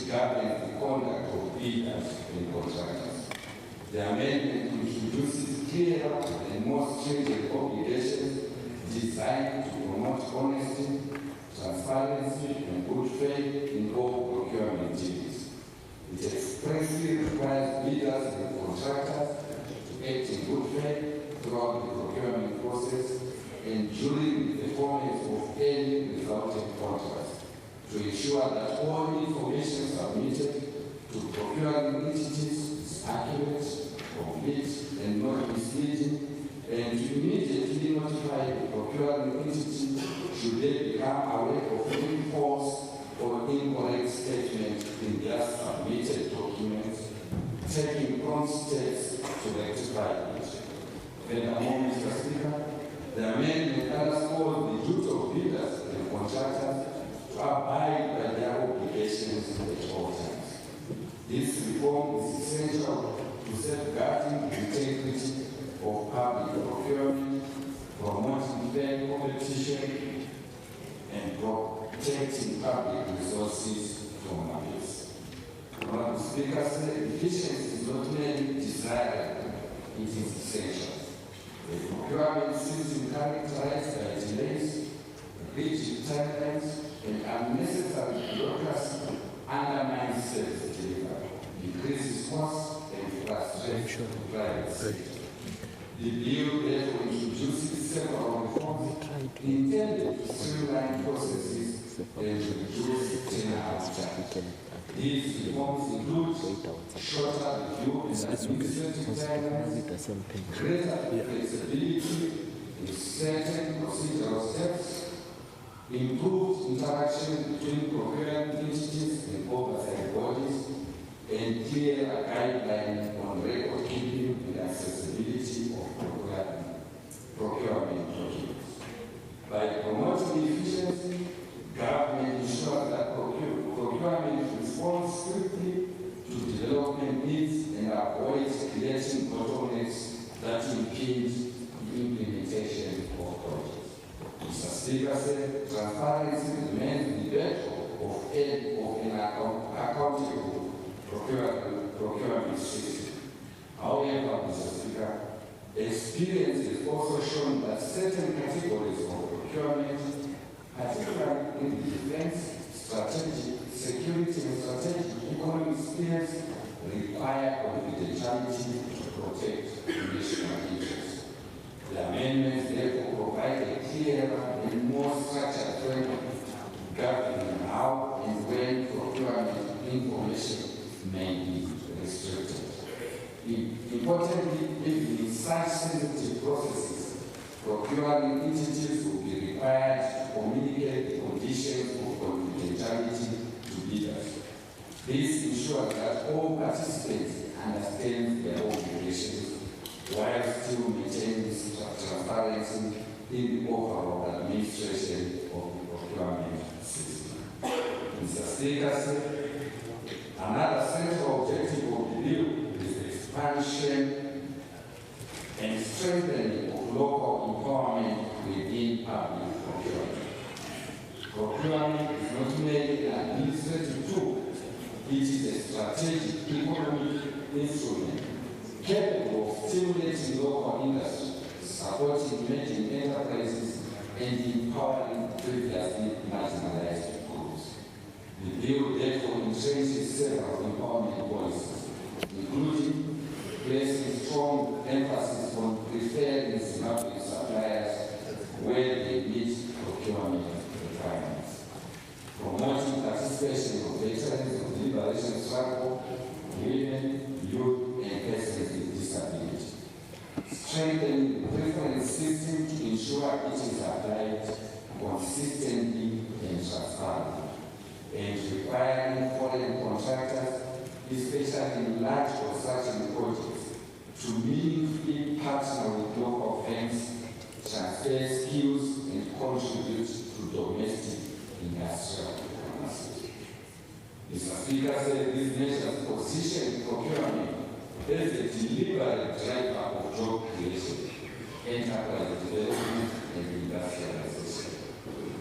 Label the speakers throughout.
Speaker 1: governs the conduct of bidders and contractors. The amendment introduces clearer and more stringent obligations designed to promote honesty, transparency, and good faith in all procurement deals. It expressly requires bidders and contractors to act in good faith throughout the procurement process and during the performance of any resulting contracts, to ensure that all information submitted to procuring entities is accurate, complete, and not misleading, and to immediately notify the procuring entity should they become aware of any false or incorrect statement in their submitted documents, taking prompt steps to rectify it. Furthermore, Mr. Speaker, the amendment underscores the duty of bidders and contractors to abide by their obligations at all times. This reform is essential to safeguarding the integrity of public procurement, promoting fair competition, and protecting public resources from abuse. Honorable Speaker, efficiency is not merely desirable, it is essential. The procurement season characterized by delays, rigid timelines, and unnecessary bureaucracy undermines service delivery, increases costs, and frustrates the private sector. The bill therefore introduces several reforms intended to streamline processes and reduce turnaround time. These reforms include shorter review and administrative timelines, greater flexibility in certain procedural steps, improved interaction between procuring entities and oversight bodies, and clearer guidelines on record keeping and accessibility of procurement documents. By promoting efficiency, government ensures that procurement responds swiftly to development needs and avoids creating bottlenecks that impede the implementation of projects. Mr. Speaker, transparency remains the bedrock of an accountable procurement system. However, Mr. Speaker, experience has also shown that certain categories of procurement, particularly in the defense, strategic, security, and strategic economic spheres, require confidentiality to protect national interests. The amendments therefore provide a clearer and more structured framework governing how and when procurement information may be restricted. Importantly, even in such sensitive processes, procuring entities will be required to communicate the conditions of confidentiality to bidders. This ensures that all participants understand their obligations while still maintaining transparency in the overall administration of the procurement system. Mr. Speaker, another central objective of the bill is the expansion and strengthening of local empowerment within public procurement. Procurement is not merely an administrative tool, it is a strategic economic instrument capable of stimulating local industry, supporting emerging enterprises, and empowering previously marginalized groups. The bill therefore entrenches several empowerment policies, including placing strong emphasis on preferring Zimbabwean suppliers where they meet procurement requirements, promoting participation of veterans of the liberation struggle, women, youth, and persons with disability, strengthening the preference system to ensure it is applied consistently and transparently, and requiring foreign contractors, especially in large construction projects, to meaningfully partner with local firms, transfer skills, and contribute to domestic industrial capacity. Mr. Speaker, these measures position procurement as a deliberate driver of job creation, enterprise development, and industrialization.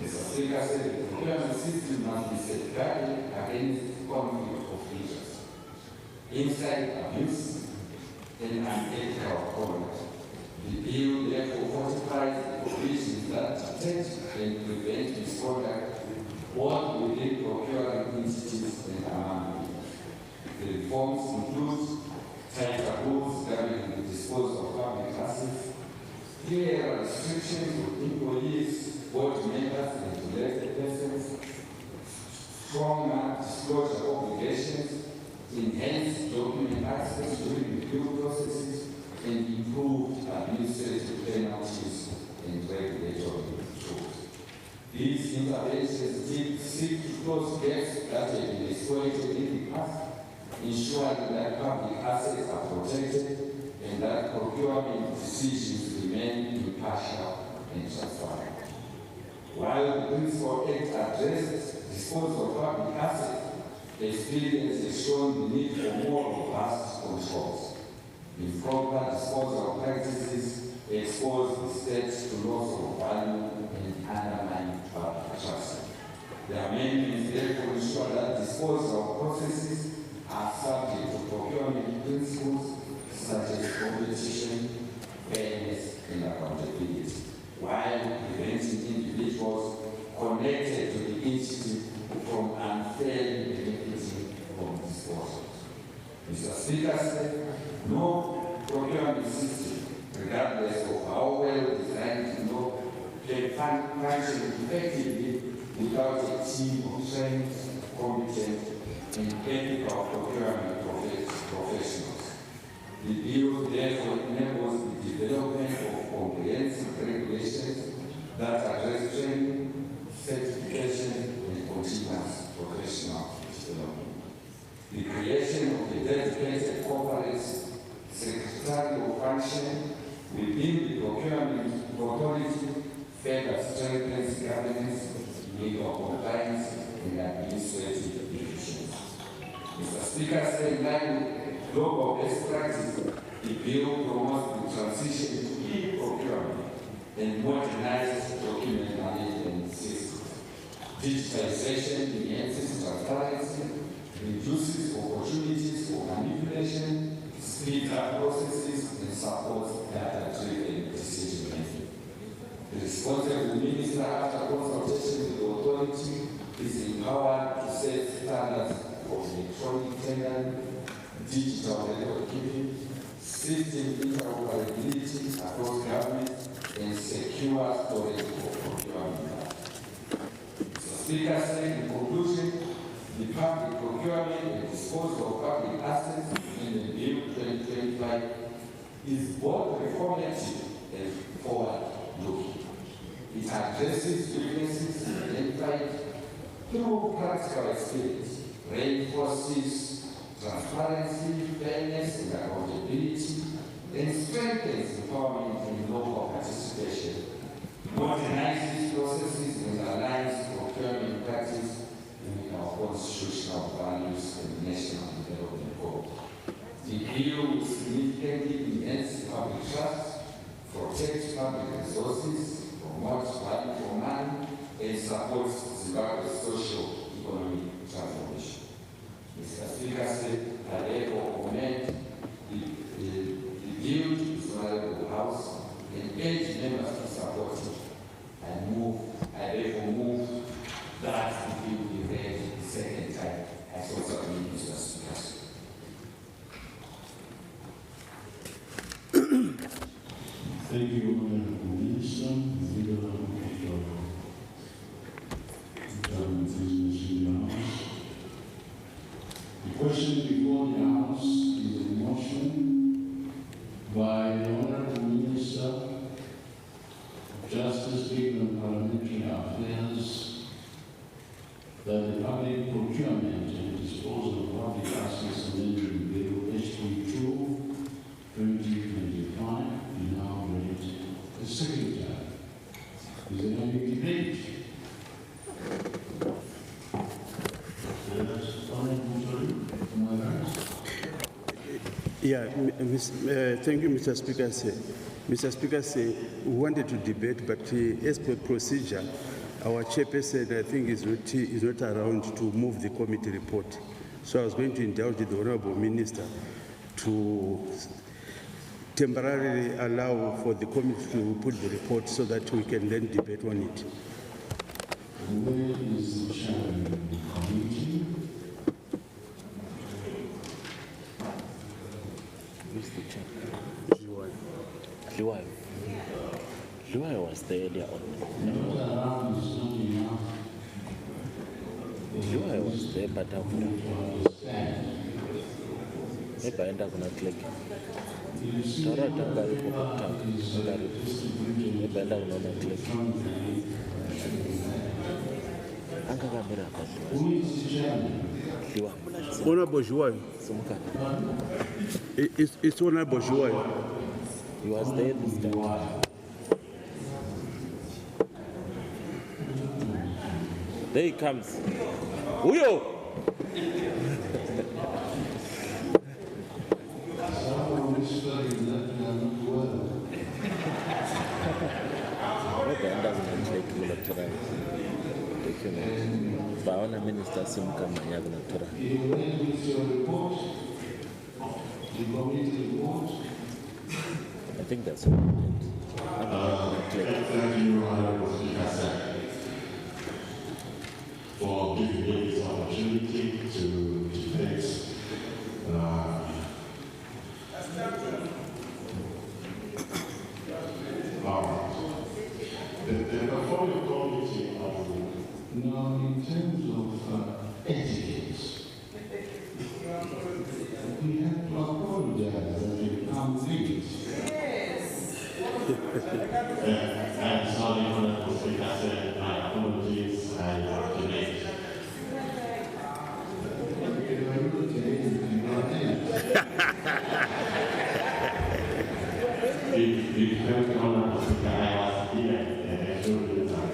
Speaker 1: Mr. Speaker, the procurement system must be safeguarded against conflict inside abuse, and unethical conduct. The bill therefore fortifies the provisions that detect and prevent misconduct both within procuring entities and among people. The reforms include tighter rules governing the disposal of public assets, clear restrictions on employees, board members, and elected persons, stronger disclosure obligations, enhanced document access during review processes, and improved administrative penalties and regulatory tools. These interventions seek to close gaps that have been exploited in the past, ensuring that public assets are protected and that procurement decisions remain impartial and transparent. While the Principal Act addresses disposal of public assets, experience has shown the need for more robust controls. Improper disposal practices expose the state to loss of value and undermine public trust. The amendments therefore ensure that disposal processes are subject to procurement principles such as competition, fairness, and accountability, while preventing individuals connected to the entity from unfairly benefiting from disposals. Mr. Speaker said, no procurement system, regardless of how well designed, can function effectively without a team of trained, competent, and ethical procurement professionals. The bill therefore enables the development of comprehensive regulations that address training, certification, and continuous professional development. The creation of a dedicated corporate secretarial function within the procurement authority further strengthens governance, legal compliance, and administrative efficiency. Mr. Speaker, said in line with global best practice, the bill promotes the transition to e-procurement and modernizes document management systems. Digitalization enhances transparency, reduces opportunities for manipulation, speeds up processes, and supports data-driven decision-making. The responsible minister, after consultation with the authority, is empowered to set standards of electronic tendering, digital record keeping, system interoperability across government, and secure storage of procurement data. Mr. Speaker said in conclusion, the public procurement and disposal of public assets in the Bill 2025 is both reformative and forward-looking. It addresses weaknesses identified through practical experience, reinforces transparency, fairness, and accountability, and strengthens empowerment and local participation, modernizes processes, and aligns procurement practice with our constitutional values and national development goals. The bill will significantly enhance public trust, protect public resources, promote value for money, and support Zimbabwe's socio-economic transformation. Mr. Speaker said, I therefore commend the bill to the Honorable House and urge members to support it. I therefore move that the bill be read the second time. I so submit, Mr. Speaker.
Speaker 2: Thank you, Honorable Minister. The question before the House is a motion by the Honorable Minister of Justice, Legal and Parliamentary Affairs that the Public Procurement and Disposal of Public Assets Amendment Bill HB 2 2025 be now read the second time. Is there any debate?
Speaker 3: Yeah, thank you, Mr. Speaker. Mr. Speaker, we wanted to debate, but as per procedure, our chairperson, I think, is not around to move the committee report. So I was going to indulge the Honorable Minister to temporarily allow for the committee to put the report so that we can then debate on it.
Speaker 2: Where is the chairman of the committee?
Speaker 4: Who's the chairman? Liwai was there earlier on. Liwai was there, but maybe I end up not clicking. Maybe I end up not clicking.
Speaker 3: Honorable Jouai. It's Honorable Jouai.
Speaker 4: He was there this time. There he comes. Uyo! Baona minister simu kama yaga na tora. I think that's what
Speaker 2: Thank you, Honorable Speaker, for giving me this opportunity to debate the portfolio committee in terms of etiquette, we have to apologize that we come late. I'm sorry, Honorable Speaker, my apologies, I have to make. If Honorable Speaker, I was here and I showed you that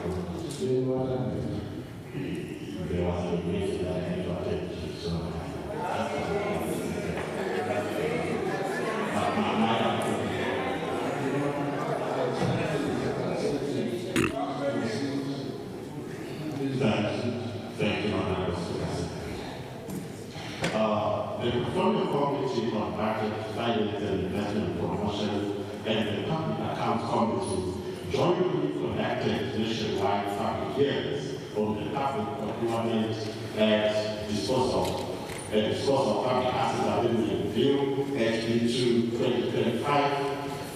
Speaker 2: there was a meeting that I had to attend to, so thank you, Honorable Speaker. The portfolio committee on budget, finance and investment promotion and the public account committee jointly conducted nationwide public hearings on the public procurement and disposal of public assets in Bill HB 2025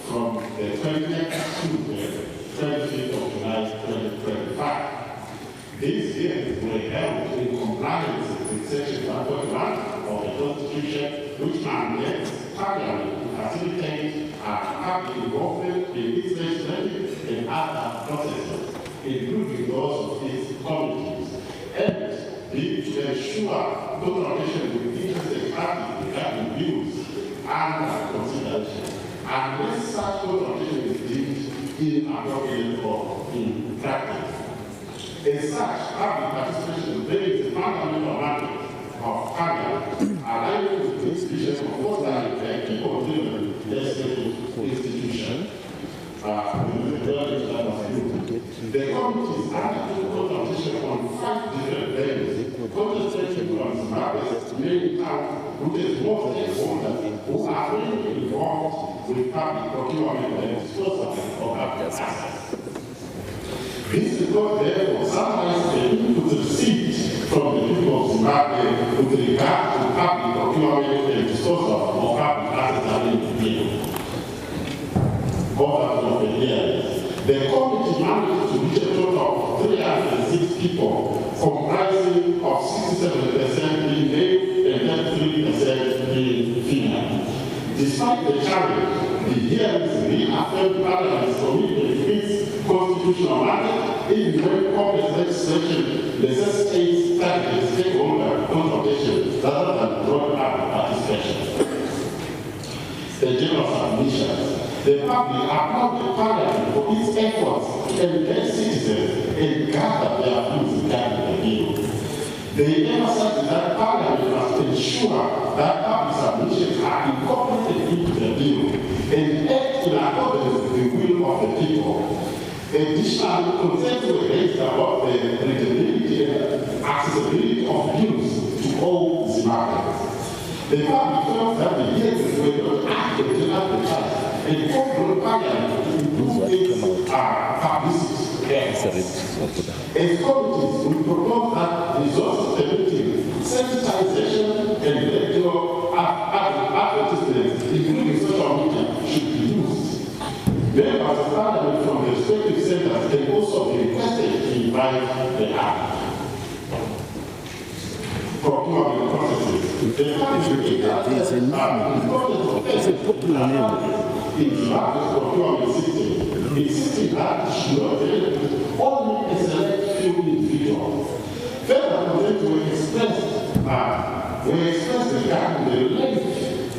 Speaker 2: from the 20th to the 25th of July 2025. These hearings were held in compliance with Section 141 of the Constitution, which mandates Parliament to facilitate public involvement in its legislative and other processes, including those of its committees, and to ensure good relation with interested parties regarding bills under consideration, unless such good relation is deemed inappropriate or in practice. As such, public participation remains the fundamental mandate of Parliament, aligning with the institutions of fostering a people driven legislative institution. The committees undertook consultation on 5 different venues, concentrating on Zimbabwe's main town, which is most stakeholders who are really involved with public procurement and disposal of public assets. This report, therefore, summarizes the input received from the people of Zimbabwe with regard to public procurement and disposal of public assets in the field. Over of the years, the committee managed to reach a total of 306 people, comprising of 67% being male and 33% being female. Despite the challenge, the hearings reaffirmed Parliament's commitment to its constitutional mandate, even when complex legislation necessitates targeted stakeholder consultation rather than broad public participation. The general submissions. The public applauded Parliament for its efforts to engage citizens and gather their views regarding the bill. They emphasized that Parliament must ensure that public submissions are incorporated into the bill and act in accordance with the will of the people. Additionally, concerns were raised about the readability and accessibility of bills to all Zimbabweans.
Speaker 5: The public felt that the years were not accurately advertised and called Parliament to improve its publicity. As committees, we propose that resources permitting sensitization and regular advertisements, including social media, should be used. Members of Parliament from the respective centres can also be requested to invite the act. Procurement processes. The public
Speaker 3: It's a popular name.
Speaker 5: in the procurement system, insisting that it should not be only a select few individuals. Further concerns were expressed regarding the length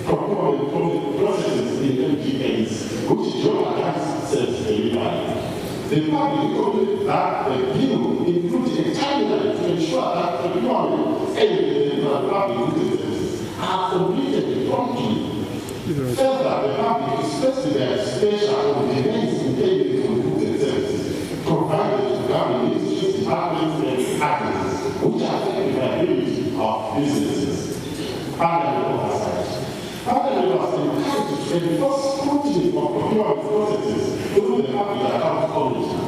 Speaker 5: procurement processes in MGAs, which jeopardize self-delivery. The public concluded that the bill included a timeline to ensure that procurement and the public goods are completed promptly. Further, the public expressed their special on delays in payment for goods and services provided to government ministries, departments, and agencies, which affect the viability of businesses. Parliament oversight. Parliament was encouraged to enforce scrutiny of procurement processes through the Public Account Committee.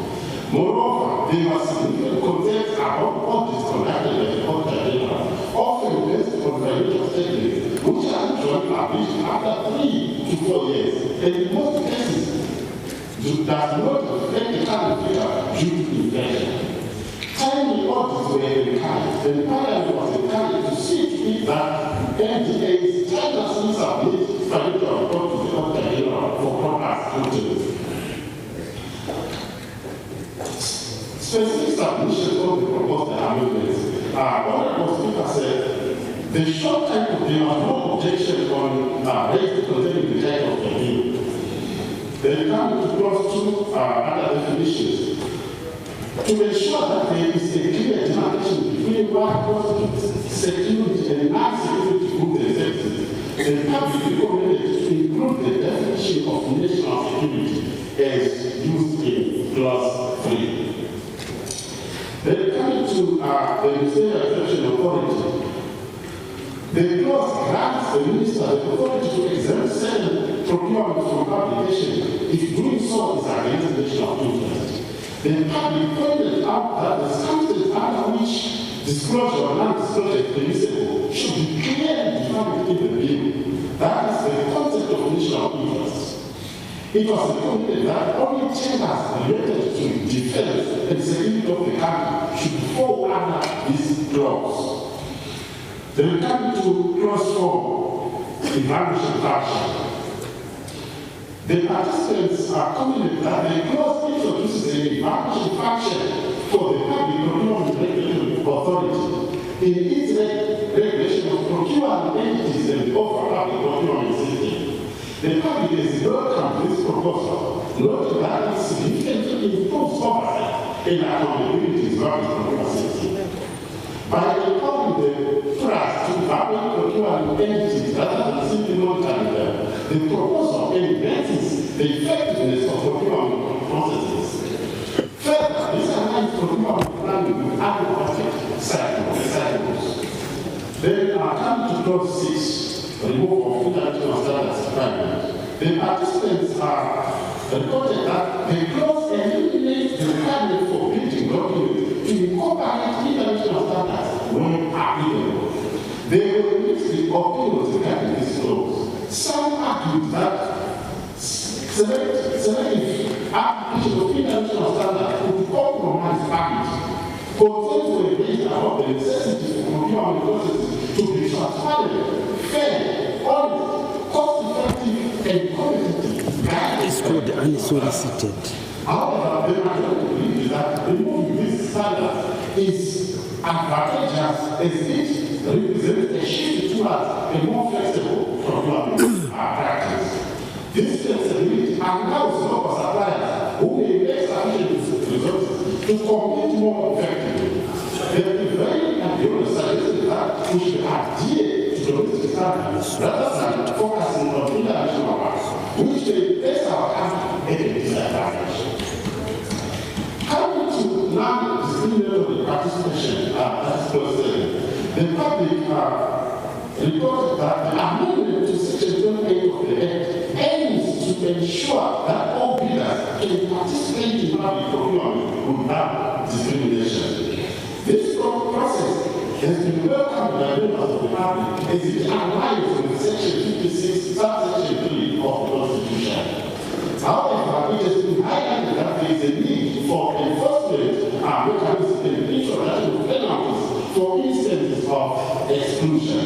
Speaker 5: Moreover, there was significant concerns about audits conducted by the Auditor General, often based on financial statements, which are usually published after 3 to 4 years, and in most cases does not reflect the current figure due to inflation. Timely audits were encouraged, and Parliament was encouraged to see to it that NDAs tirelessly submit financial report to the Auditor General for proper scrutiny. Specific submissions of the proposed amendments. Honorable Speaker said, the short time there was no objection on raised concerning the title of the bill. They come to clause 2 other definitions. To ensure that there is a clear demarcation between what constitutes security and non-security goods and services, the public recommended to include the definition of national security as used in clause 3. Then coming to the Ministerial Exemption Authority, the clause grants the Minister the authority to exempt certain procurement from publication if doing so is against national interest. The public pointed out that the circumstances under which disclosure or non-disclosure is permissible should be clearly defined in the bill. That is the concept of national interest. It was recommended that only chambers related to defense and security of the country should fall under this clause. Then we come to clause 4, evaluation function. The participants are confident that the clause introduces an evaluation function for the public procurement regulatory authority in its regulation of procurement entities and the overall public procurement system. The public has welcomed this proposal, noting that it significantly improves oversight and accountability in public procurement system. By empowering the trust to evaluate procurement entities rather than simply monitoring them, the proposal enhances the effectiveness of procurement processes. Further, this aligns procurement planning with other project cycles. Then come to clause 6, removal of international standards requirement. The participants are reported that the clause eliminates the requirement for building documents to incorporate international standards when applicable. There were mixed opinions regarding this clause. Some argued that selective application of international standards would compromise quality. Concerns were raised about the necessity for procurement processes to be transparent, fair, honest, cost-effective, and competitive.
Speaker 3: It's called unsolicited.
Speaker 5: However, the majority believes that removing these standards is advantageous as it represents a shift towards a more flexible procurement practice. This flexibility allows local suppliers who may make sufficient resources to compete more effectively. The prevailing and the other suggested that we should adhere to domestic standards rather than focusing on international ones, which may place our country at a disadvantage. Coming to non-discriminatory participation, that's clause 7, the public reported that the amendment to Section 28 of the Act aims to ensure that all bidders can participate in public procurement without discrimination. This process has been welcomed by members of the public as it aligns with Section 56, subsection 3 of the Constitution. However, it has been highlighted that there is a need for enforcement mechanisms and introduction of penalties for instances of exclusion.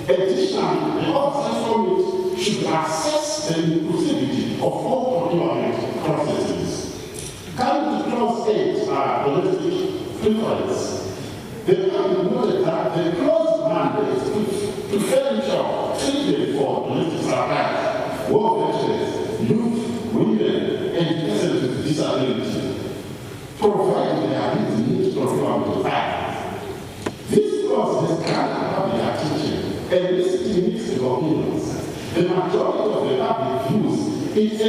Speaker 5: Additionally, the Oversight Committee should assess the inclusivity of all procurement processes. Coming to Clause 8, domestic preference, the public noted that the clause mandates preferential treatment for domestic suppliers, war veterans, youth, women, and persons with disability, provided they are meeting procurement requirements. This clause has garnered public attention and eliciting mixed opinions. The majority of the public views it as a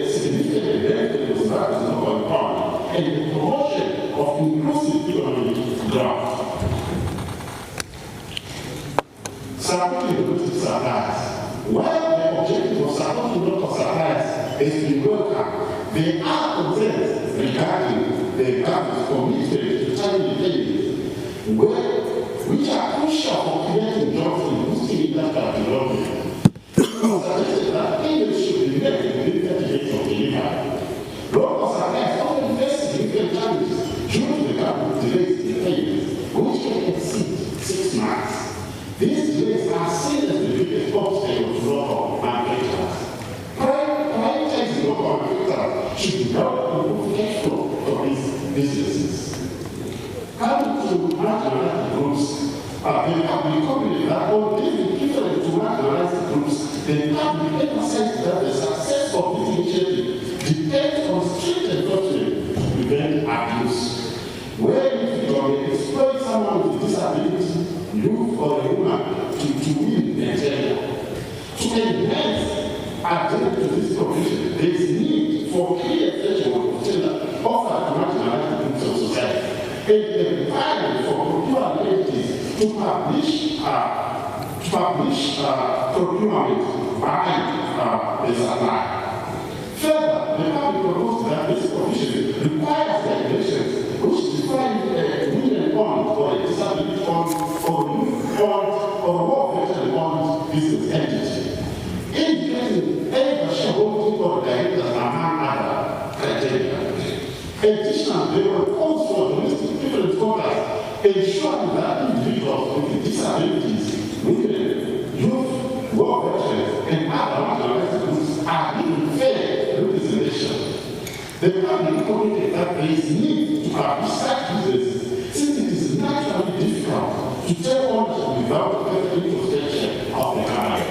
Speaker 5: significant benefit to the local economy and the promotion of inclusive economic growth. Supporting domestic suppliers. While the objective of supporting local suppliers has been welcome, there are concerns regarding the government's commitment to timely payments, which are crucial for creating jobs and boosting industrial development. Suggested that payments should be made within 30 days of delivery. Local suppliers often face significant challenges due to the government's delays in payments, which can exceed 6 months. These delays are seen as the biggest obstacle to local manufacturers. Prioritizing local manufacturers should be helped improve cash flow for these businesses. Coming to marginalized groups, the public commented that on giving preference to marginalized groups, the public emphasized that the success of this initiative depends on strict enforcement to prevent abuse. Where individuals may exploit someone with disability, youth, or a woman to win their agenda. To enhance adherence to this provision, there is need for clear threshold of gender offered to marginalized groups of society, and a requirement for procurement entities to publish procurement by the supplier. Further, the public proposed that this provision requires regulations which define a women-owned or a disability-owned or youth-owned or more veteran-owned business entity, indicating either shareholding or directors among other criteria. Additionally, there were calls for domestic preference quotas ensuring that individuals with disabilities, women, youth, war veterans, and other marginalized groups are given fair representation. The public commented that there is need to publish such businesses since it is naturally difficult to take ownership without the protection of the government.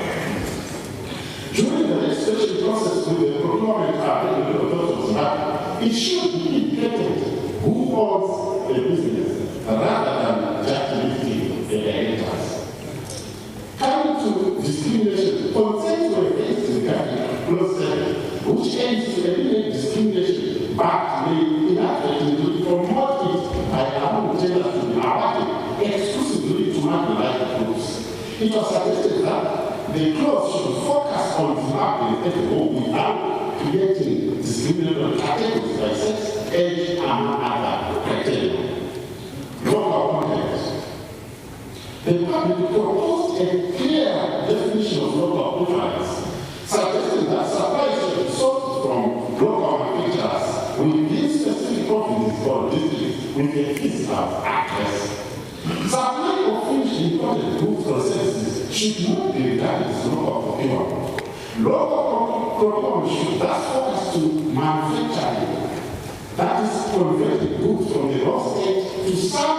Speaker 5: During the registration process with the procurement authorities, it should be indicated who owns a business rather than just listing the directors. Coming to discrimination, consent were against regarding Clause 7, which aims to eliminate discrimination but may inadvertently promote it by allowing genders to be awarded exclusively to marginalized groups. It was suggested that the clause should focus on development at the home without creating discriminatory categories by sex, age, and other criteria. Local content. The public proposed a clear definition of local preference, suggesting that supplies should be sourced from local manufacturers within specific provinces or districts with a physical address. Supply of finished imported goods or services should not be regarded as local procurement. Local procurement should thus focus to manufacturing, that is, converting goods from the raw state to some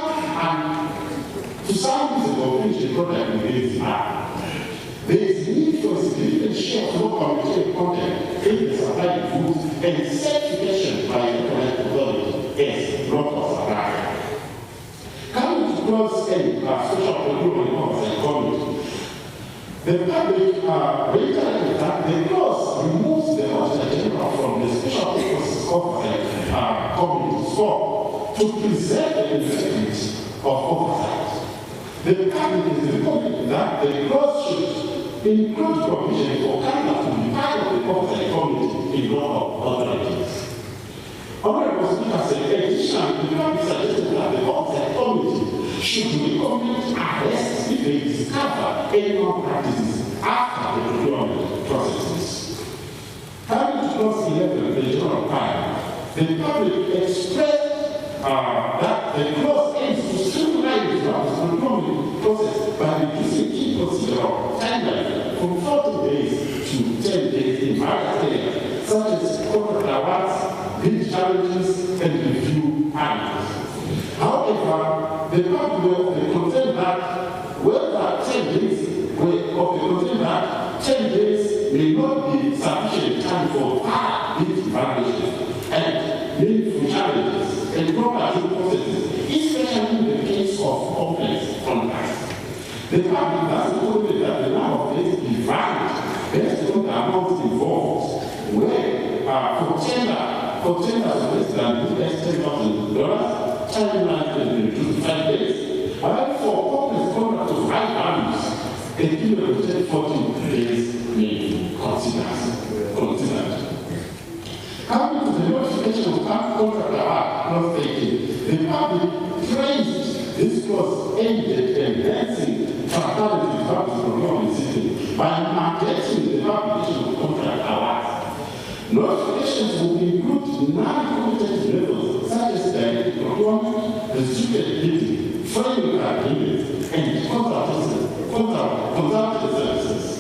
Speaker 5: usable finished product within the market. There is need for a significant share of local material content in the supply of goods and certification by the recognized authority as local supplier. Coming to Clause 8, Special Procurement Oversight Committee, the public reiterated that the clause removes the Auditor General from the Special Purpose Oversight Committee scope to preserve the integrity of oversight. The cabinet is recommending that the clause should include provision for Canada to be part of the oversight committee in local authorities. Honorable Speaker said, additionally, the cabinet suggested that the oversight committee should recommend arrests if they discover any practices after the procurement processes. Coming to clause 11, the general plan, the public expressed that the clause aims to streamline the procurement process by reducing key procedural timeline from 40 days to 10 days in various areas, such as contract awards, bid challenges, and review analysis. However, the public will contend that whether 10 days may not be sufficient time for hard bid evaluation and meaningful challenges and proper due processes, especially in the case of complex contracts. The public has noted that the number of days be varied based on the amounts involved, where for tenders less than $10,000, timeline can be reduced to 5 days, while for complex contracts of high values, a period of 14 days may be considered. Coming to the notification of contract award, clause 18, the public praised this clause aimed at enhancing transparency in public procurement system by mandating the publication of contract awards. Notifications will include non-competitive levels such as direct procurement, restricted bidding, framework agreements, and consulting services.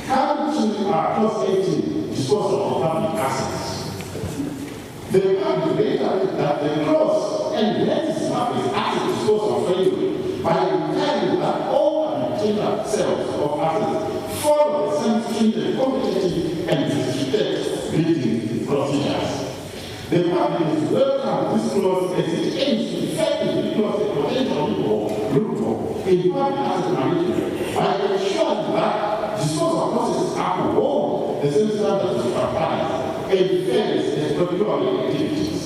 Speaker 5: Coming to clause 18, disposal of public assets. The public reiterated that the clause enhances public asset disposal framework by requiring that all tender sales of assets follow the same stringent, competitive, and restricted bidding procedures. The public is welcome this clause as it aims to effectively close the potential loophole in public asset management by ensuring that disposal processes uphold the same standards of transparency and fairness as procurement activities.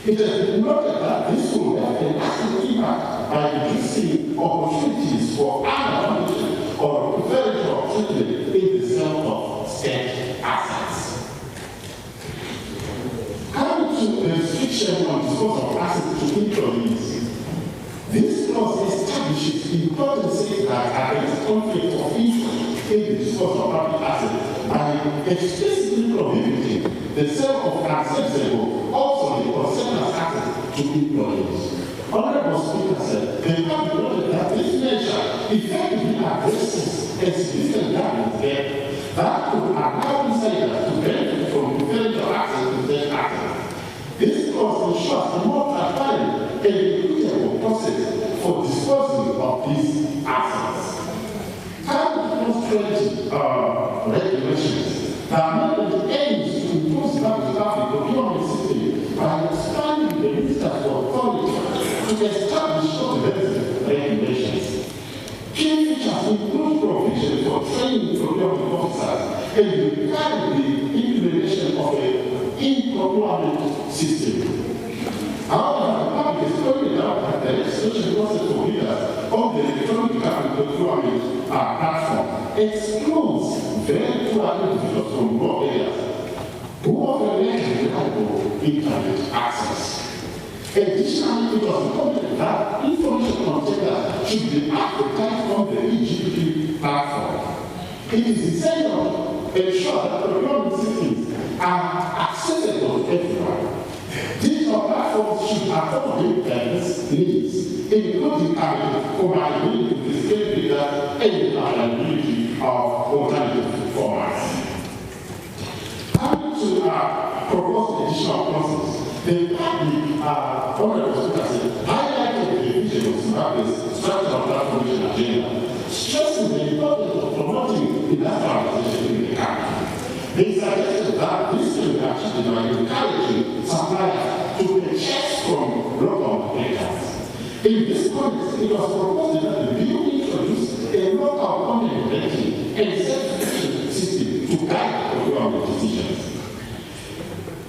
Speaker 5: It has been noted that this will have a lasting impact by reducing opportunities for undervaluation or preferential treatment in the sale of state assets. Coming to the restriction on disposal of assets to employees, this clause establishes important safeguards against conflict of interest in the disposal of public assets by explicitly prohibiting the sale of accessible, obsolete, or surplus assets to employees. Honorable Speaker said, the public noted that this measure effectively addresses a significant government gap that could allow insiders to benefit from preferential access to such assets. This clause ensures a more transparent and equitable process for disposing of these assets. Coming to clause 20 regulations, the amendment aims to improve the public procurement system by expanding the minister's authority to establish comprehensive regulations. Key features include provision for training procurement officers and regarding the implementation of an in-procurement system. However, the public is pointed out that the registration process for leaders of the electronic government procurement platform excludes very poor individuals from rural areas who often lack reliable internet access. Additionally, it was recommended that information containers should be advertised on the EGP platform. It is essential to ensure that procurement systems are accessible to everyone. Digital platforms should accommodate diverse needs, including compatibility with the scale data and the availability of alternative formats. Coming to proposed additional clauses, the public, honorable speakers, highlighted the vision of Zimbabwe's structural transformation agenda, stressing the importance of promoting industrialization in the country. They suggested that this can be achieved by encouraging suppliers to purchase from local makers. In this context, it was proposed that the bill introduce a local content rating and certification system to guide procurement decisions.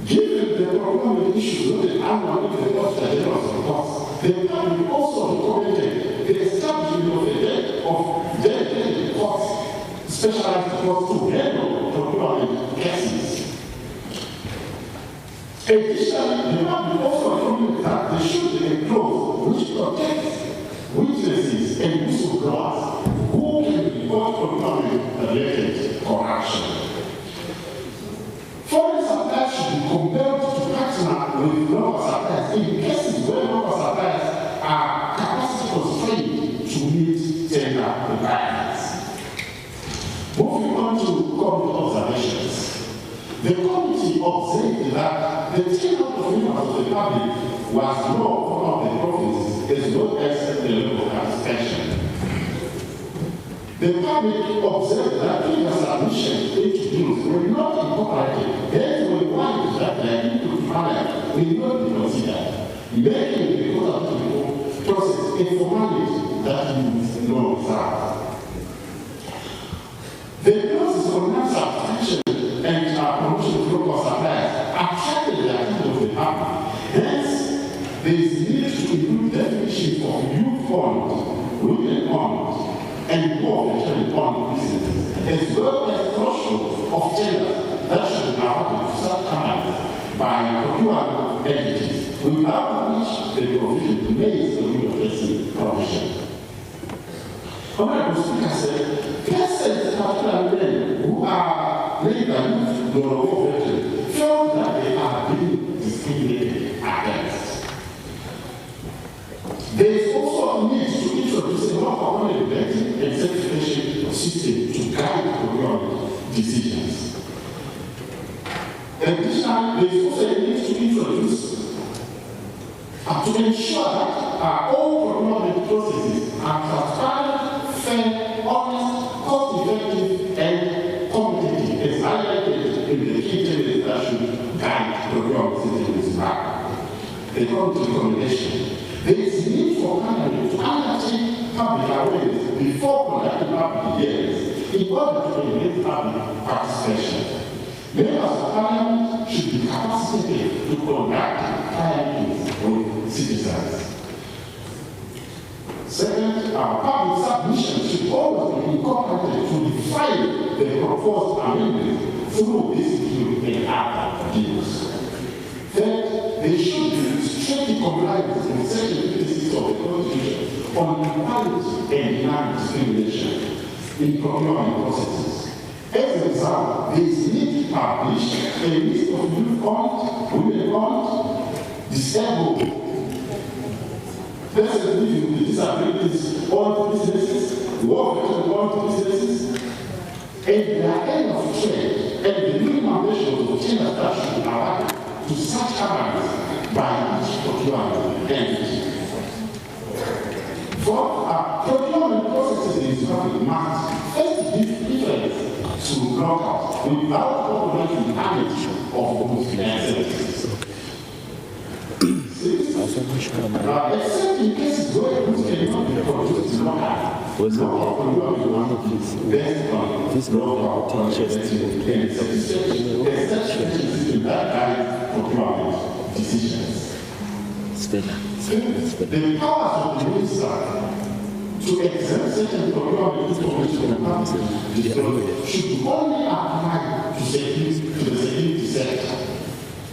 Speaker 5: Given the procurement issues noted annually in the Auditor General's reports, the public also recommended the specialized courts to handle procurement cases. Additionally, the public also recommended that they should be a clause which protects witnesses and whistleblowers who can report procurement-related corruption. Foreign suppliers should be compelled to partner with local suppliers in cases where local suppliers are capacity constrained to meet tender requirements. Moving on to committee observations. The committee observed that the turnout of members of the public was low for the provinces as well as the level of participation. The public observed that previous submissions into bills were not incorporated, hence we warned that their input to Parliament will not be considered, making the consultative process a formality that is no result. The process of non-subscription and promotion of local suppliers attracted the attention of the public. Hence, there is need to include definitions of youth owned, women owned, and poor veteran owned businesses, as well as threshold of tenders that should be awarded to such companies by procurement entities, without which the provision remains the window-facing provision. Honorable Speaker said, persons, particularly men who are labor youth nor veteran, feel that they are being discriminated against. There is also a need to introduce a more common vetting and certification system to guide procurement decisions. Additionally, there is also a need to introduce to ensure that all procurement processes are transparent, fair, honest, cost-effective, and competitive, as highlighted in the key tenets that should guide procurement systems back. The committee recommendation. There is need for Parliament to undertake public awareness before conducting public hearings in order to enhance public participation. Members of Parliament should be capacitated to conduct hearings with citizens. Second, our public submission should always be incorporated to define the proposed amendment through this bill and other bills. Third, they should be strictly compliant with Section 56 of the Constitution on equality and non-discrimination in procurement processes. As a result, there is need to publish a list of youth-owned, women-owned, disabled, persons living with disabilities-owned businesses, war-veteran-owned businesses, and their end of trade, and the minimum ratios of tenders that should be awarded to such companies by each procurement entity. For procurement processes in this public must first give preference to locals without compromising the damage of goods and services. Except in cases where goods cannot be produced locally, local procurement is based on local context and satisfaction that guides procurement decisions. The powers of the minister to exempt certain procurement information should only apply to the security sector.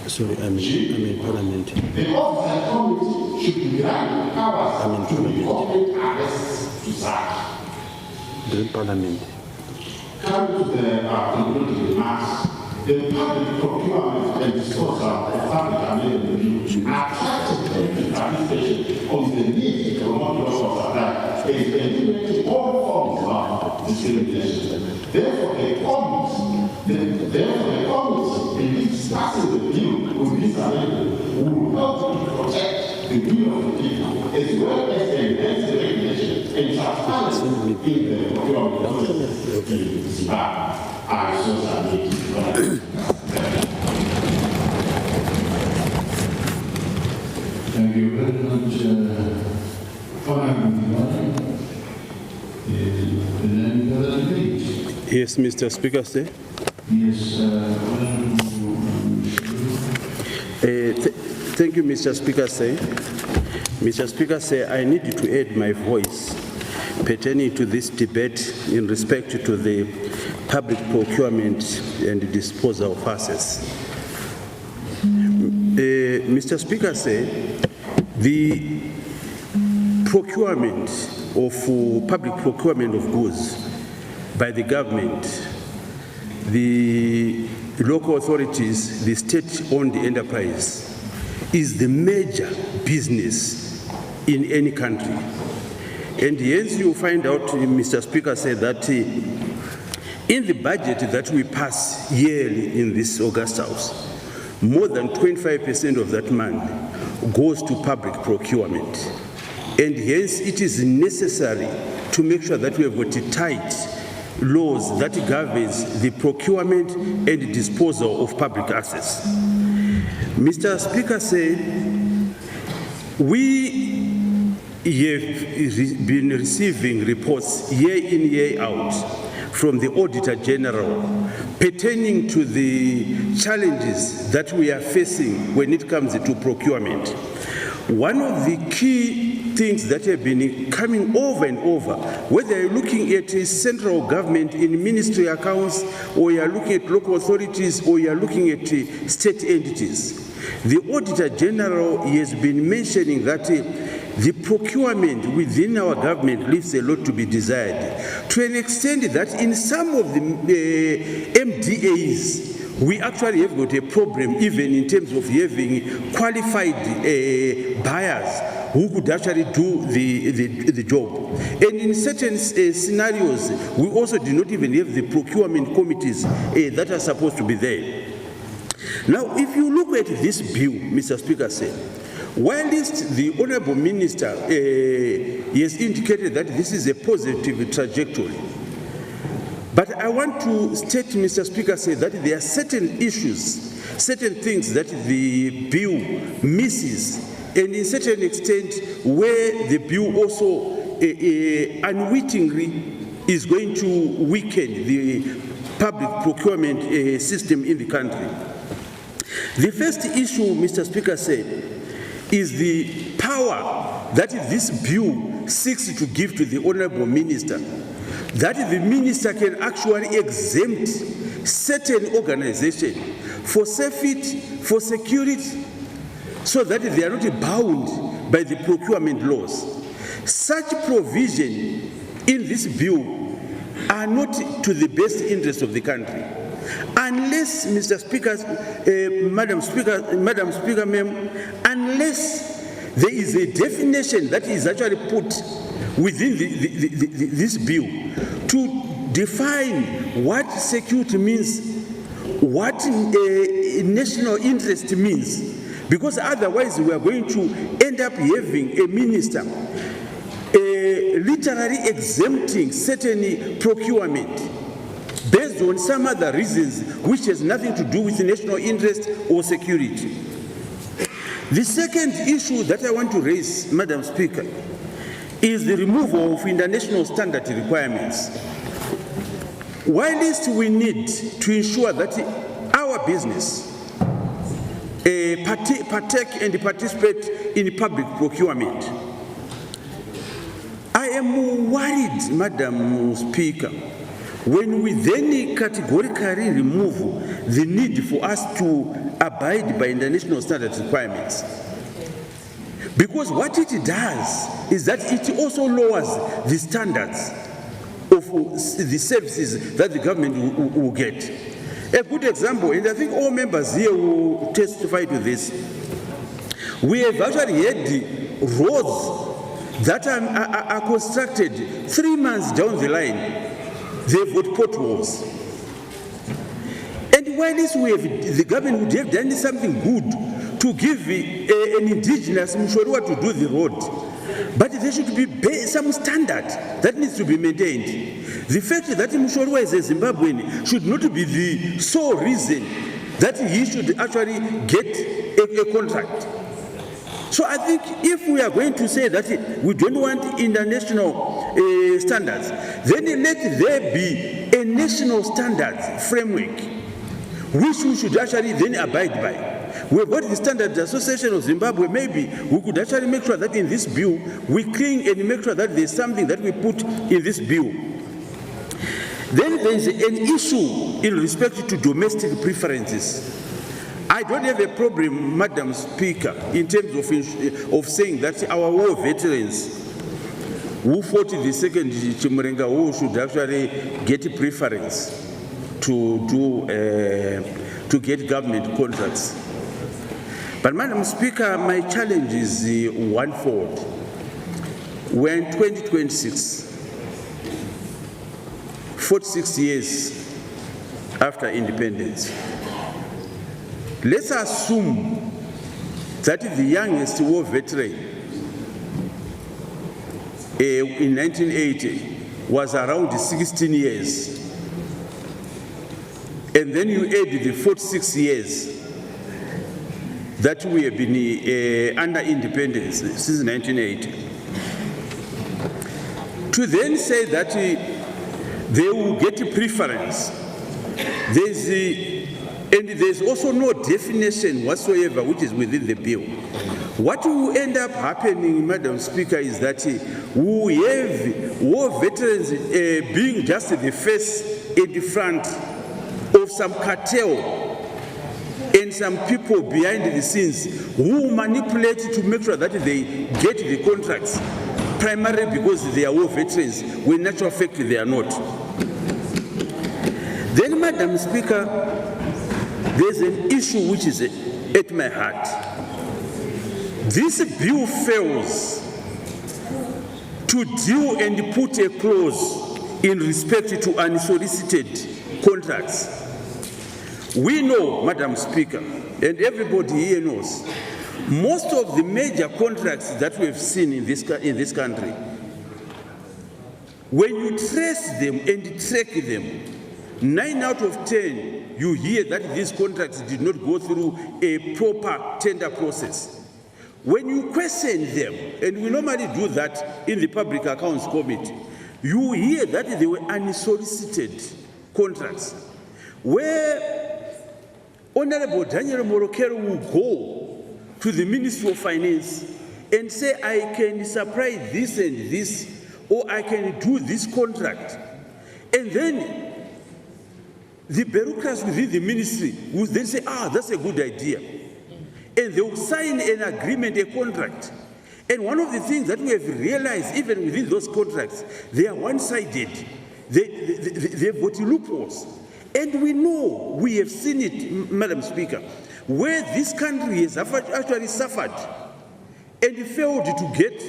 Speaker 3: Sorry, I'm in Parliament.
Speaker 5: The officer committee should be granted powers to recommend arrests to search.
Speaker 3: In Parliament.
Speaker 5: Coming to the concluding remarks, the public procurement and disposal of public amenities attracted the participation on the need to promote local supply and eliminating all forms of discrimination. Therefore, the committee believes passing the bill with this amendment will help to protect the will of the people as well as enhance the regulation and transparency in the procurement process in Zimbabwe. I so submit.
Speaker 2: Thank you very much,
Speaker 3: Yes, Mr. Speaker, sir.
Speaker 2: Yes,
Speaker 3: thank you, Mr. Speaker, sir. Mr. Speaker, sir, I need to add my voice pertaining to this debate in respect to the public procurement and disposal of assets. Mr. Speaker said the procurement of public procurement of goods by the government, the local authorities, the state-owned enterprise is the major business in any country. And hence you find out, Mr. Speaker said that in the budget that we pass yearly in this August House, more than 25% of that money goes to public procurement. And hence it is necessary to make sure that we have got tight laws that governs the procurement and disposal of public assets. Mr. Speaker said, we have been receiving reports year in, year out from the Auditor General pertaining to the challenges that we are facing when it comes to procurement. One of the key things that have been coming over and over, whether you're looking at central government in ministry accounts, or you're looking at local authorities, or you're looking at state entities, the Auditor General has been mentioning that the procurement within our government leaves a lot to be desired, to an extent that in some of the MDAs, we actually have got a problem even in terms of having qualified buyers who could actually do the job. And in certain scenarios, we also do not even have the procurement committees that are supposed to be there. Now, if you look at this bill, Mr. Speaker said, whilst the Honourable Minister has indicated that this is a positive trajectory, but I want to state, Mr. Speaker, say that there are certain issues, certain things that the bill misses, and in certain extent where the bill also unwittingly is going to weaken the public procurement system in the country. The first issue, Mr. Speaker said, is the power that this bill seeks to give to the Honourable Minister, that the Minister can actually exempt certain organizations for safety, for security, so that they are not bound by the procurement laws. Such provision in this bill are not to the best interest of the country. Unless, Mr. Speaker, Madam Speaker, ma'am, unless there is a definition that is actually put within this bill to define what security means, what national interest means, because otherwise we are going to end up having a minister literally exempting certain procurement based on some other reasons which has nothing to do with national interest or security. The second issue that I want to raise, Madam Speaker, is the removal of international standard requirements. Whilst we need to ensure that our business partake and participate in public procurement, I am worried, Madam Speaker, when we then categorically remove the need for us to abide by international standard requirements. Because what it does is that it also lowers the standards of the services that the government will get. A good example, and I think all members here will testify to this, we have actually had roads that are constructed 3 months down the line. They've got potholes. And while the government would have done something good to give an indigenous Mshorua to do the road, but there should be some standard that needs to be maintained. The fact that Mshorua is a Zimbabwean should not be the sole reason that he should actually get a contract. So I think if we are going to say that we don't want international standards, then let there be a national standards framework which we should actually then abide by. We've got the Standards Association of Zimbabwe. Maybe we could actually make sure that in this bill we cling and make sure that there's something that we put in this bill. Then there is an issue in respect to domestic preferences. I don't have a problem, Madam Speaker, in terms of saying that our war veterans who fought the second Chimurenga war should actually get preference to get government contracts. But Madam Speaker, my challenge is one-fold. We're in 2026, 46 years after independence. Let's assume that the youngest war veteran in 1980 was around 16 years. And then you add the 46 years that we have been under independence since 1980. To then say that they will get a preference, there's also no definition whatsoever which is within the bill. What will end up happening, Madam Speaker, is that we have war veterans being just the face and the front of some cartel and some people behind the scenes who manipulate to make sure that they get the contracts, primarily because they are war veterans, when in actual fact they are not. Then, Madam Speaker, there's an issue which is at my heart. This bill fails to deal and put a clause in respect to unsolicited contracts. We know, Madam Speaker, and everybody here knows, most of the major contracts that we've seen in this country, when you trace them and track them, 9 out of 10, you hear that these contracts did not go through a proper tender process. When you question them, and we normally do that in the Public Accounts Committee, you hear that they were unsolicited contracts, where Honorable Daniel Morokero will go to the Ministry of Finance and say, I can supply this and this, or I can do this contract. And then the bureaucrats within the ministry will then say, that's a good idea. And they will sign an agreement, a contract. And one of the things that we have realized, even within those contracts, they are one-sided. They've got loopholes. And we know, we have seen it, Madam Speaker, where this country has actually suffered and failed to get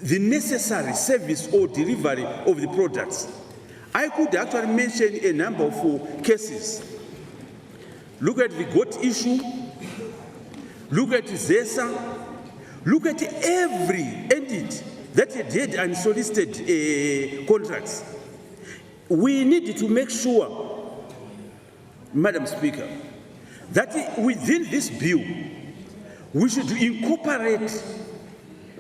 Speaker 3: the necessary service or delivery of the products. I could actually mention a number of cases. Look at the GOAT issue, look at ZESA, look at every entity that had unsolicited contracts. We need to make sure, Madam Speaker, that within this bill, we should incorporate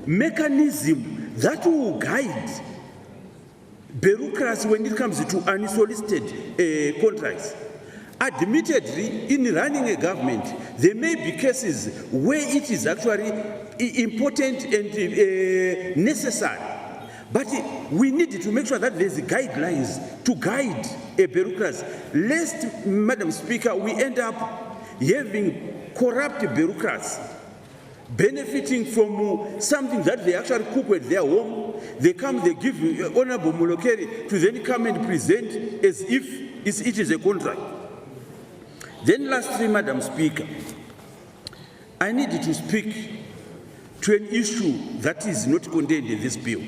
Speaker 3: mechanism that will guide bureaucracy when it comes to unsolicited contracts. Admittedly, in running a government, there may be cases where it is actually important and necessary. But we need to make sure that there's guidelines to guide a bureaucracy. Lest, Madam Speaker, we end up having corrupt bureaucrats benefiting from something that they actually cook at their home. They come, they give Honorable Mulokeri to then come and present as if it is a contract. Then lastly, Madam Speaker, I need to speak to an issue that is not contained in this bill.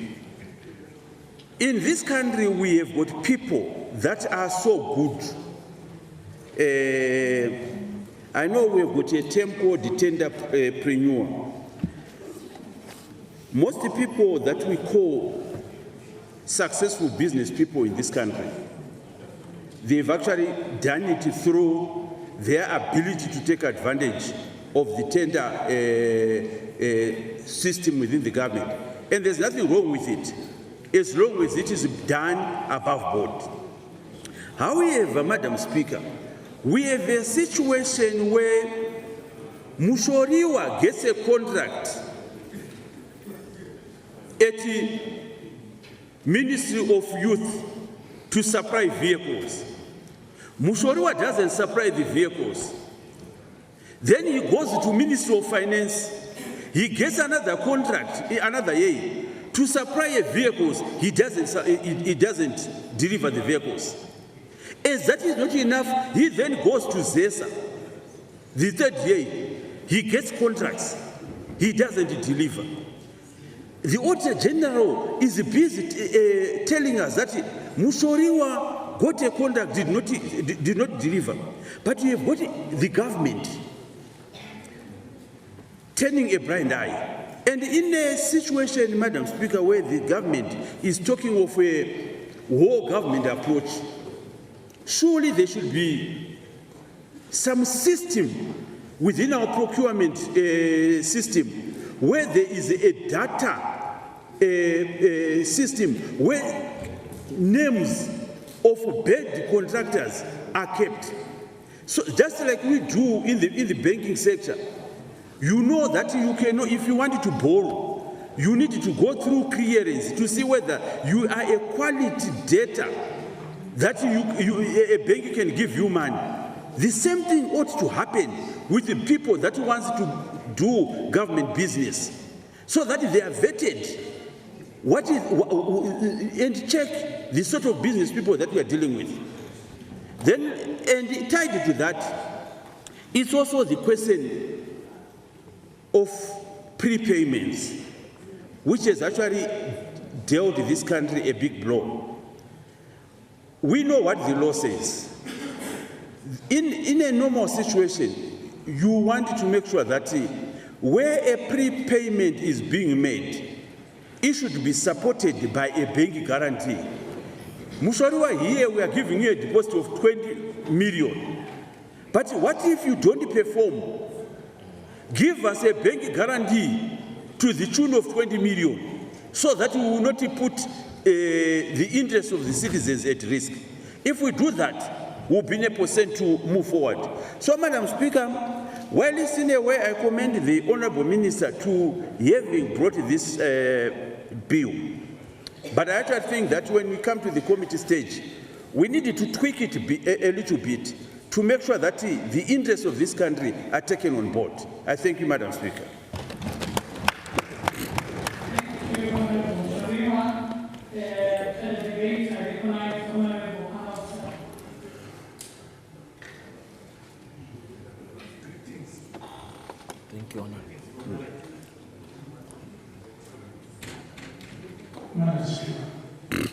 Speaker 3: In this country, we have got people that are so good. I know we've got a term called the tenderpreneur. Most people that we call successful business people in this country, they've actually done it through their ability to take advantage of the tender system within the government. And there's nothing wrong with it, as long as it is done above board. However, Madam Speaker, we have a situation where Mushoriwa gets a contract at Ministry of Youth to supply vehicles. Mushoriwa doesn't supply the vehicles. Then he goes to Ministry of Finance. He gets another contract, another year, to supply vehicles. He doesn't deliver the vehicles. As that is not enough, he then goes to ZESA. The third year, he gets contracts. He doesn't deliver. The Auditor General is busy telling us that Mushoriwa got a contract, did not deliver. But we have got the government turning a blind eye. And in a situation, Madam Speaker, where the government is talking of a whole government approach, surely there should be some system within our procurement system where there is a data system where names of bad contractors are kept. So just like we do in the banking sector, you know that you cannot, if you wanted to borrow, you need to go through clearance to see whether you are a quality debtor that a bank can give you money. The same thing ought to happen with the people that wants to do government business, so that they are vetted. And check the sort of business people that we are dealing with. Then, and tied to that, it's also the question of prepayments, which has actually dealt this country a big blow. We know what the law says. In a normal situation, you want to make sure that where a prepayment is being made, it should be supported by a bank guarantee. Mushoriwa, here we are giving you a deposit of 20 million. But what if you don't perform? Give us a bank guarantee to the tune of 20 million so that we will not put the interests of the citizens at risk. If we do that, we'll be in a position to move forward. So, Madam Speaker, while it's in a way I commend the Honourable Minister to having brought this bill, but I actually think that when we come to the committee stage, we needed to tweak it a little bit to make sure that the interests of this country are taken on board. I thank you, Madam Speaker.
Speaker 4: Thank you, Honour.
Speaker 6: Madam Speaker, I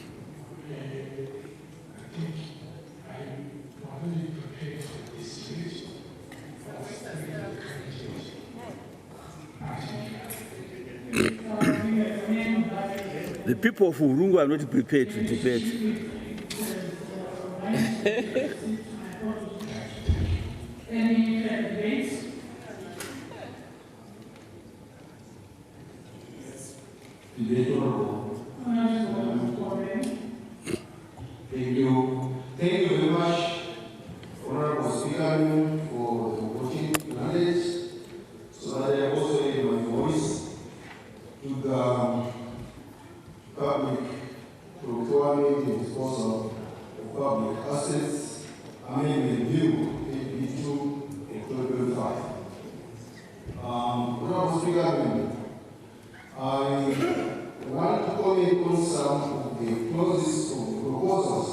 Speaker 6: think I'm already prepared for this debate.
Speaker 3: The people of Urungu are not prepared to debate.
Speaker 6: Any debates?
Speaker 7: Thank you. Thank you very much, Honourable Speaker, for the opportunity to knowledge, so that I also add my voice to the public procurement and disposal of public assets amendment bill 82 2025. Honourable Speaker, I want to comment on some of the clauses of the proposals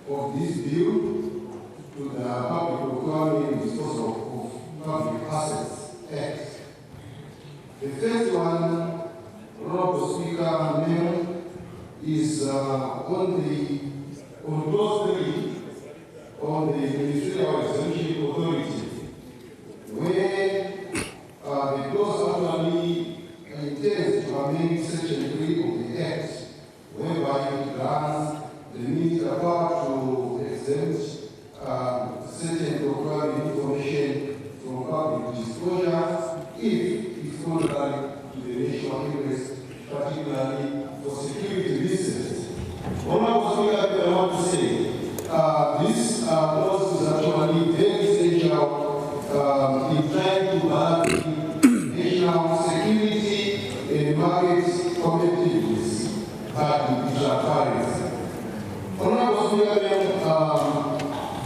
Speaker 7: of this bill to the Public Procurement and Disposal of Public Assets Act. The first one, Honourable Speaker, name is on clause 3 on the Ministerial Exemption Authority, where the clause actually intends to amend Section 3 of the Act, whereby it grants the minister power to exempt certain procurement information from public disclosure if it's contrary to the national interest, particularly for security reasons. Honourable Speaker, I want to say this clause is actually very essential in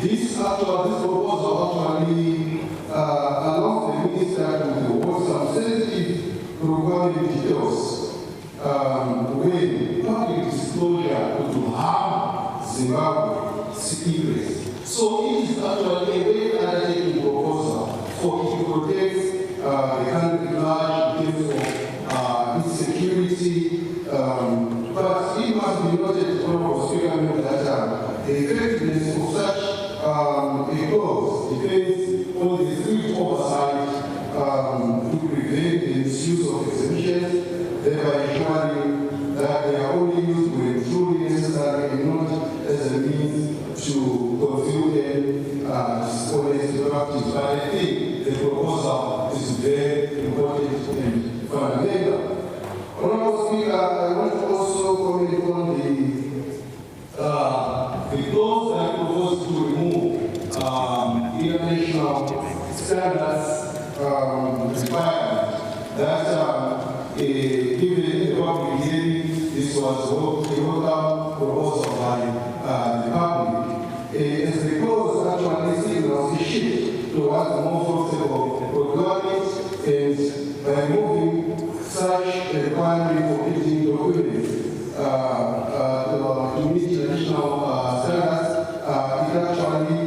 Speaker 7: This proposal actually allows the minister to hold some sensitive programming details when public disclosure could harm Zimbabwe's interests. So it is actually a very undertaking proposal for it to protect the country at large in terms of its security. But it must be noted, Honorable Speaker, that the effectiveness of such a clause depends on the strict oversight to prevent the misuse of exemptions, thereby ensuring that they are only used when truly necessary and not as a means to conceal them dishonest practice. But I think the proposal is very important and fundamental. Honorable Speaker, I want to also comment on the clause that proposed to remove international standards requirement that given the public hearing, this was a welcome proposal by the public. As the clause actually signals a shift towards a more flexible procurement, and by removing such a requirement for getting documents to meet international standards, it actually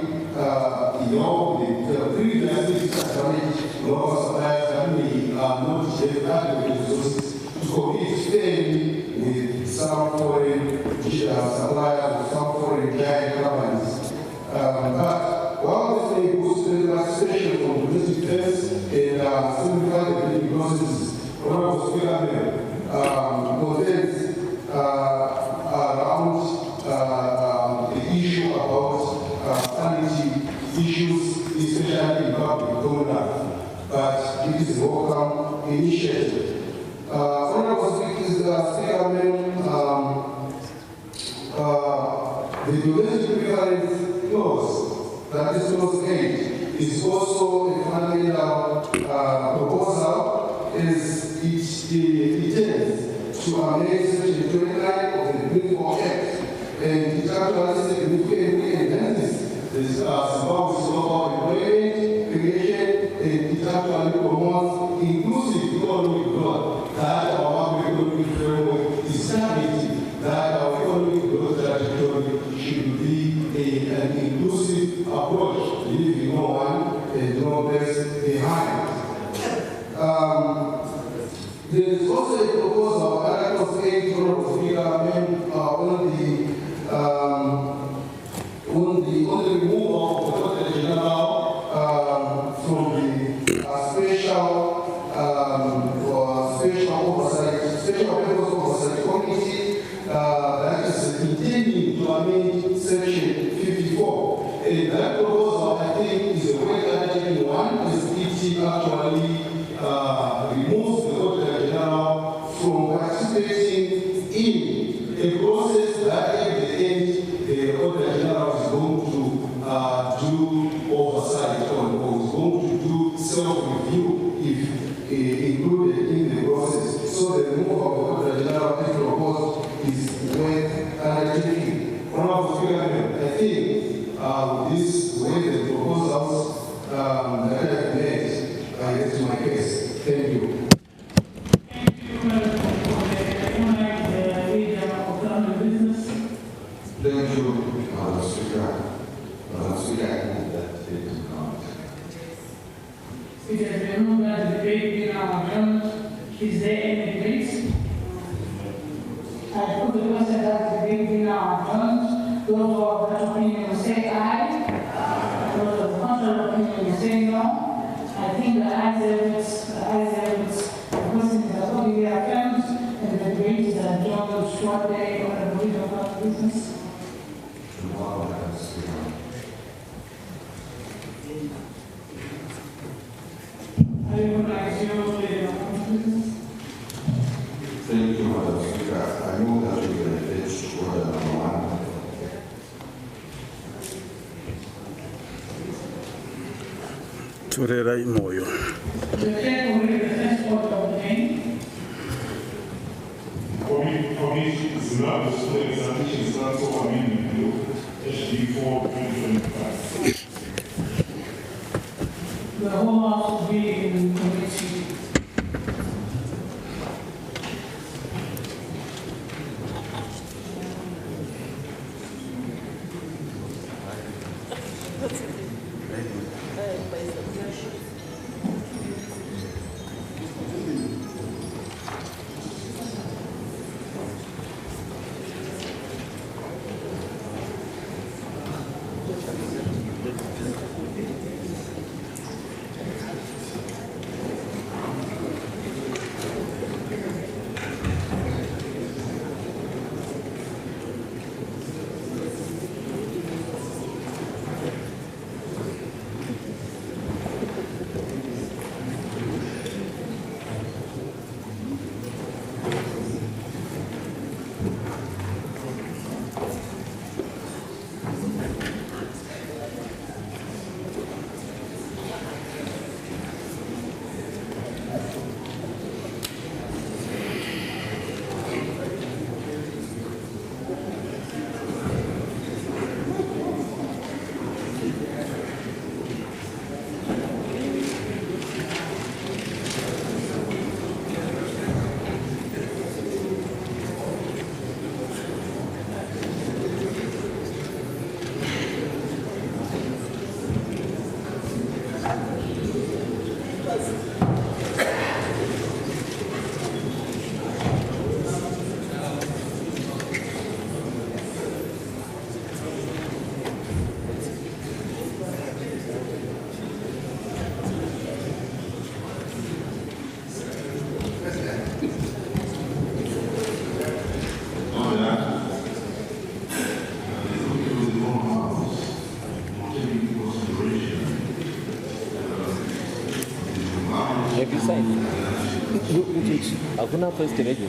Speaker 7: the previously disadvantaged local suppliers that may not have adequate resources to compete fairly with some foreign suppliers or some foreign giant companies. But while this may boost the participation from domestic defense and simplify the bidding processes, Honorable Speaker, concerns around the issue about sanity issues, especially in public conduct, but it is a welcome initiative. Honorable Speaker, the domestic preference clause, that is clause 8, is also a fundamental proposal as it tends to amend section 29 of the Principal Act, and it actually significantly enhances the Zimbabwe's local employment creation, and it actually promotes inclusive economic growth that our macroeconomic framework is targeting, that our economic growth trajectory should be an inclusive approach, leaving no one and no place behind. There is also a proposal, Article 8, Honorable Speaker, on the removal of the Secretary General from the special purpose oversight committee that is intending to amend section 54. And that proposal, I think, is a very undertaking one, as it actually removes the Secretary General from participating in a process that at the end the Secretary General is going to do oversight on, or is going to do self-review if included in the process. So the removal of the Secretary General as proposed is worth undertaking. Honorable Speaker, I think this way the proposals that I have made, I get to my case. Thank you. Thank you, Madam Speaker. Madam Speaker, I move that debate to count.
Speaker 8: It has been moved that the debate be now adjourned. Is there any debate? I put the question that the debate be now adjourned. Those who have that opinion will say aye. Those of the contrary opinion will say no. I think the ayes have it, the question is accordingly affirmed, and the debate is adjourned short day on the provision of business.
Speaker 1: Thank you, Madam Speaker. I move that we relate to order number 1.
Speaker 3: Torera imoyo.
Speaker 8: The chair will read the first order of the day.
Speaker 9: For me, Zimbabwe's examination stands for amendment bill
Speaker 5: before 2025.
Speaker 8: The whole house will be in committee.
Speaker 4: Have you signed? Hakuna first register.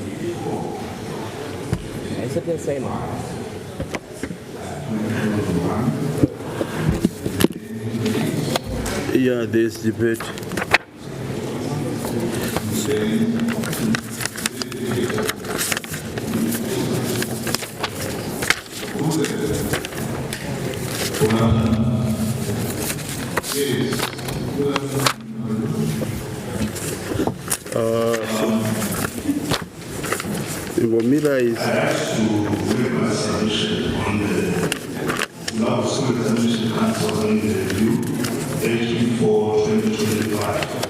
Speaker 4: I said yes, sign.
Speaker 3: Yeah, there's debate. Mbare is.
Speaker 5: I asked to make my submission on the law of school examination council on the review, age for 2025.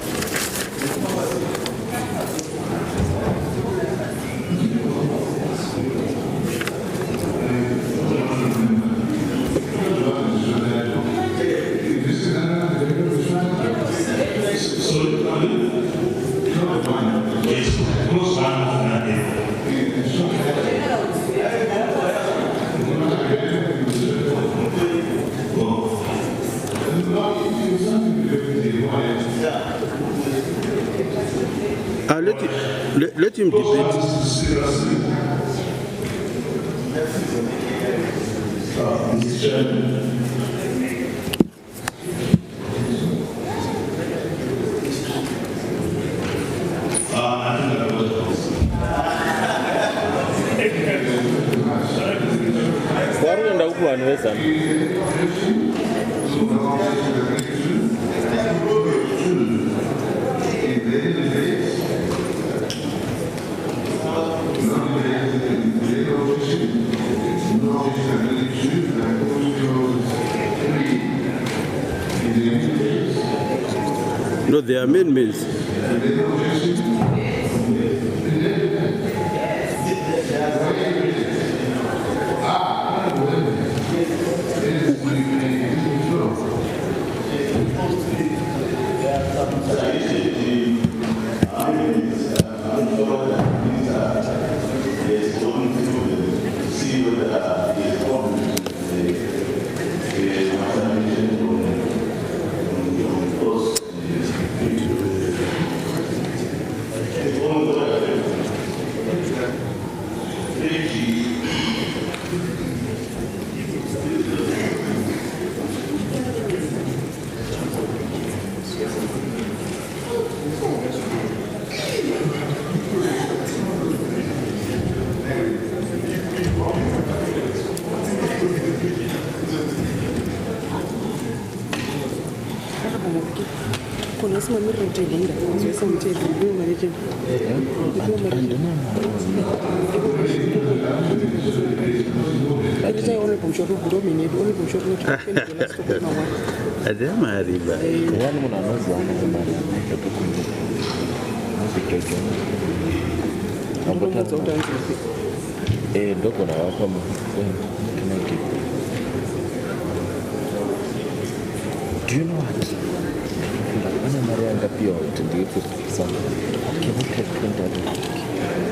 Speaker 3: Let him debate.
Speaker 5: Mr. Chairman.
Speaker 3: No, the amendments.
Speaker 4: Do you know what? Mbare ngapi yote ndio kitu sana. Can you take 20?